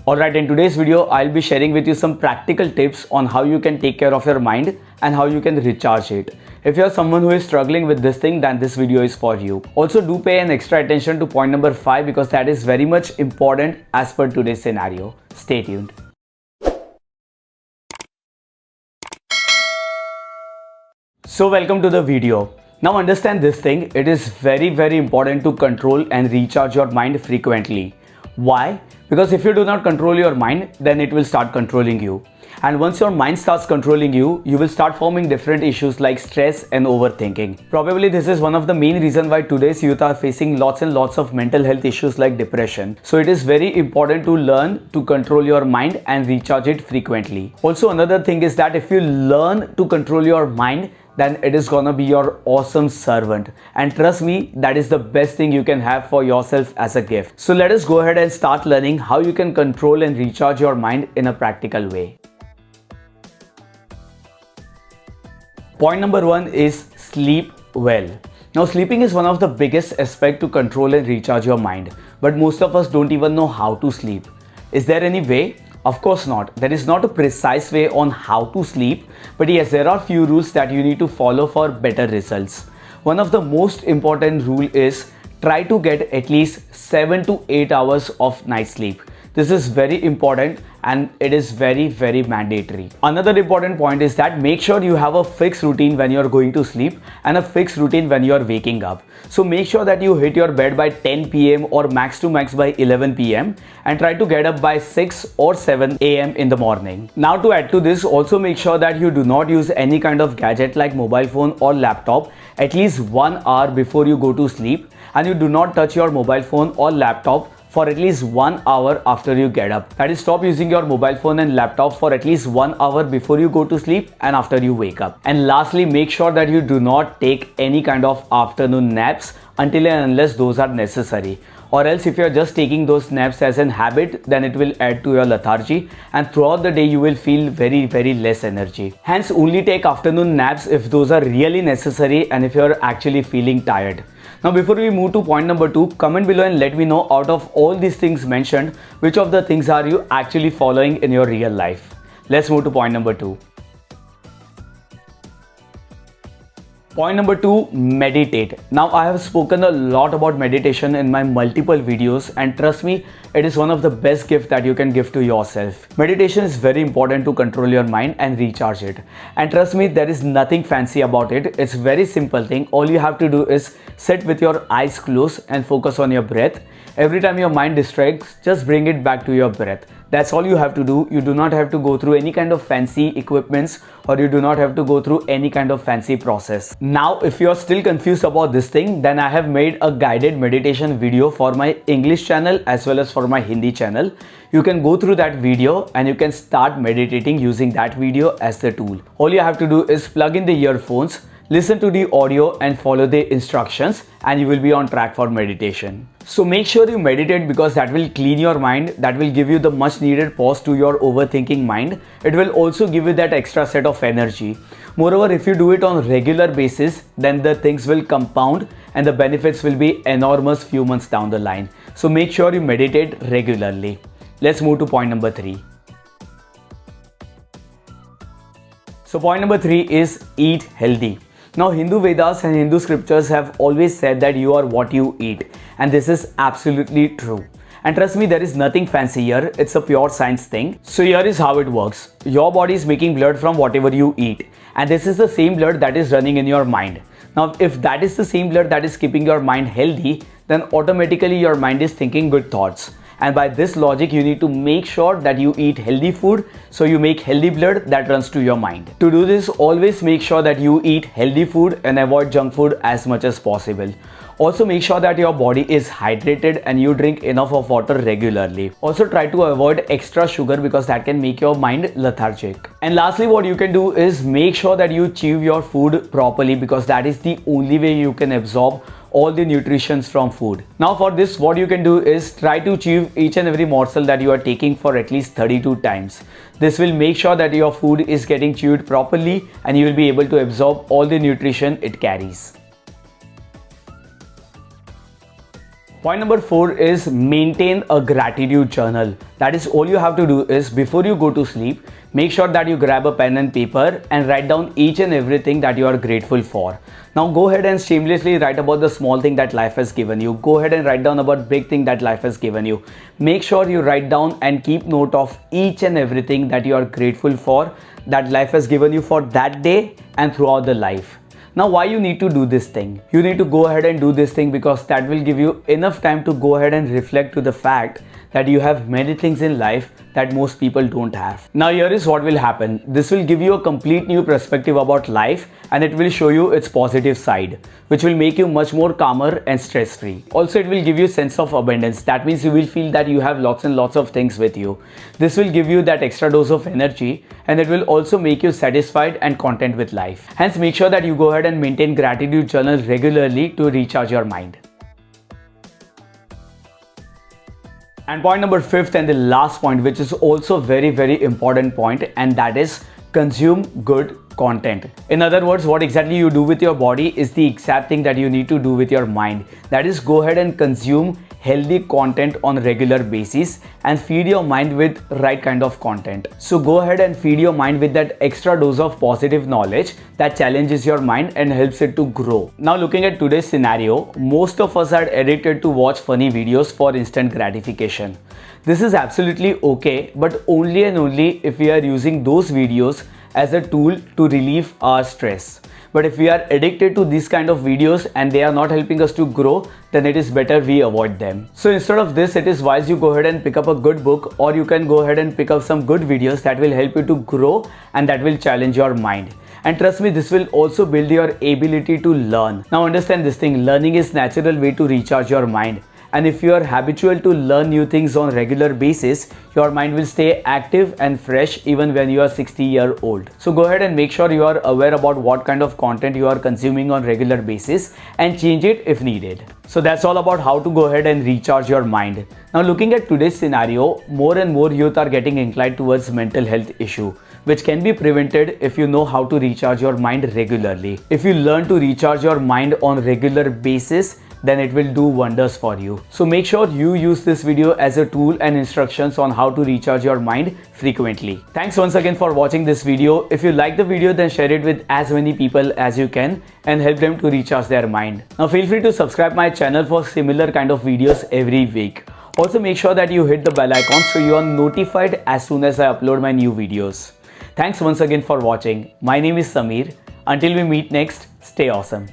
Alright, in today's video, I'll be sharing with you some practical tips on how you can take care of your mind and how you can recharge it. If you're someone who is struggling with this thing, then this video is for you. Also, do pay an extra attention to point number 5 because that is very much important as per today's scenario. Stay tuned. So welcome to the video. Now understand this thing, it is very important to control and recharge your mind frequently. Why? Because if you do not control your mind, then it will start controlling you. And once your mind starts controlling you, you will start forming different issues like stress and overthinking. Probably this is one of the main reasons why today's youth are facing lots and lots of mental health issues like depression. So it is very important to learn to control your mind and recharge it frequently. Also, another thing is that if you learn to control your mind, then it is gonna be your awesome servant. And trust me, that is the best thing you can have for yourself as a gift. So let us go ahead and start learning how you can control and recharge your mind in a practical way. Point number 1 is sleep well. Now, sleeping is one of the biggest aspects to control and recharge your mind, but most of us don't even know how to sleep. Is there any way? Of course not. There is not a precise way on how to sleep, but yes, there are few rules that you need to follow for better results. One of the most important rule is try to get at least 7 to 8 hours of night sleep. This is very important and it is very mandatory. Another important point is that make sure you have a fixed routine when you're going to sleep and a fixed routine when you're waking up. So make sure that you hit your bed by 10 p.m. or max to max by 11 p.m. and try to get up by 6 or 7 a.m. in the morning. Now to add to this, also make sure that you do not use any kind of gadget like mobile phone or laptop at least 1 hour before you go to sleep, and you do not touch your mobile phone or laptop for at least 1 hour after you get up. That is, stop using your mobile phone and laptop for at least 1 hour before you go to sleep and after you wake up. And lastly, make sure that you do not take any kind of afternoon naps until and unless those are necessary. Or else if you are just taking those naps as an habit, then it will add to your lethargy and throughout the day you will feel very less energy. Hence, only take afternoon naps if those are really necessary and if you are actually feeling tired. Now before we move to point number 2, comment below and let me know out of all these things mentioned, which of the things are you actually following in your real life. Let's move to point number 2. Point number 2, meditate. Now I have spoken a lot about meditation in my multiple videos and trust me, it is one of the best gifts that you can give to yourself. Meditation is very important to control your mind and recharge it. And trust me, there is nothing fancy about it. It's very simple thing. All you have to do is sit with your eyes closed and focus on your breath. Every time your mind distracts, just bring it back to your breath. That's all you have to do. You do not have to go through any kind of fancy equipments or you do not have to go through any kind of fancy process. Now, if you are still confused about this thing, then I have made a guided meditation video for my English channel as well as for my Hindi channel. You can go through that video and you can start meditating using that video as the tool. All you have to do is plug in the earphones, listen to the audio and follow the instructions and you will be on track for meditation. So make sure you meditate because that will clean your mind, that will give you the much needed pause to your overthinking mind. It will also give you that extra set of energy. Moreover, if you do it on regular basis, then the things will compound and the benefits will be enormous few months down the line. So make sure you meditate regularly. Let's move to point number 3. So point number 3 is eat healthy. Now, Hindu Vedas and Hindu scriptures have always said that you are what you eat, and this is absolutely true. And trust me, there is nothing fancy here, it's a pure science thing. So here is how it works. Your body is making blood from whatever you eat, and this is the same blood that is running in your mind. Now, if that is the same blood that is keeping your mind healthy, then automatically your mind is thinking good thoughts. And by this logic, you need to make sure that you eat healthy food, so you make healthy blood that runs to your mind. To do this, always make sure that you eat healthy food and avoid junk food as much as possible. Also make sure that your body is hydrated and you drink enough of water regularly. Also try to avoid extra sugar because that can make your mind lethargic. And lastly, what you can do is make sure that you chew your food properly because that is the only way you can absorb all the nutrition from food. Now for this, what you can do is try to chew each and every morsel that you are taking for at least 32 times. This will make sure that your food is getting chewed properly and you will be able to absorb all the nutrition it carries. Point number 4 is maintain a gratitude journal. That is, all you have to do is before you go to sleep, make sure that you grab a pen and paper and write down each and everything that you are grateful for. Now go ahead and shamelessly write about the small thing that life has given you. Go ahead and write down about big thing that life has given you. Make sure you write down and keep note of each and everything that you are grateful for, that life has given you for that day and throughout the life. Now, why you need to do this thing? You need to go ahead and do this thing because that will give you enough time to go ahead and reflect to the fact that you have many things in life that most people don't have. Now here is what will happen. This will give you a complete new perspective about life and it will show you its positive side, which will make you much more calmer and stress free. Also, it will give you a sense of abundance. That means you will feel that you have lots and lots of things with you. This will give you that extra dose of energy and it will also make you satisfied and content with life. Hence, make sure that you go ahead and maintain gratitude journal regularly to recharge your mind. And point number 5th and the last point, which is also very important point, and that is consume good content. In other words, what exactly you do with your body is the exact thing that you need to do with your mind. That is, go ahead and consume healthy content on a regular basis and feed your mind with right kind of content. So go ahead and feed your mind with that extra dose of positive knowledge that challenges your mind and helps it to grow. Now looking at today's scenario, most of us are addicted to watch funny videos for instant gratification. This is absolutely okay, but only and only if we are using those videos as a tool to relieve our stress. But if we are addicted to these kind of videos and they are not helping us to grow, then it is better we avoid them. So instead of this, it is wise you go ahead and pick up a good book, or you can go ahead and pick up some good videos that will help you to grow and that will challenge your mind. And trust me, this will also build your ability to learn. Now understand this thing, learning is natural way to recharge your mind. And if you are habitual to learn new things on regular basis, your mind will stay active and fresh even when you are 60-year old. So go ahead and make sure you are aware about what kind of content you are consuming on regular basis and change it if needed. So that's all about how to go ahead and recharge your mind. Now looking at today's scenario, more and more youth are getting inclined towards mental health issue, which can be prevented if you know how to recharge your mind regularly. If you learn to recharge your mind on regular basis, then it will do wonders for you. So make sure you use this video as a tool and instructions on how to recharge your mind frequently. Thanks once again for watching this video. If you like the video, then share it with as many people as you can and help them to recharge their mind. Now feel free to subscribe my channel for similar kind of videos every week. Also make sure that you hit the bell icon so you are notified as soon as I upload my new videos. Thanks once again for watching. My name is Samir. Until we meet next, stay awesome.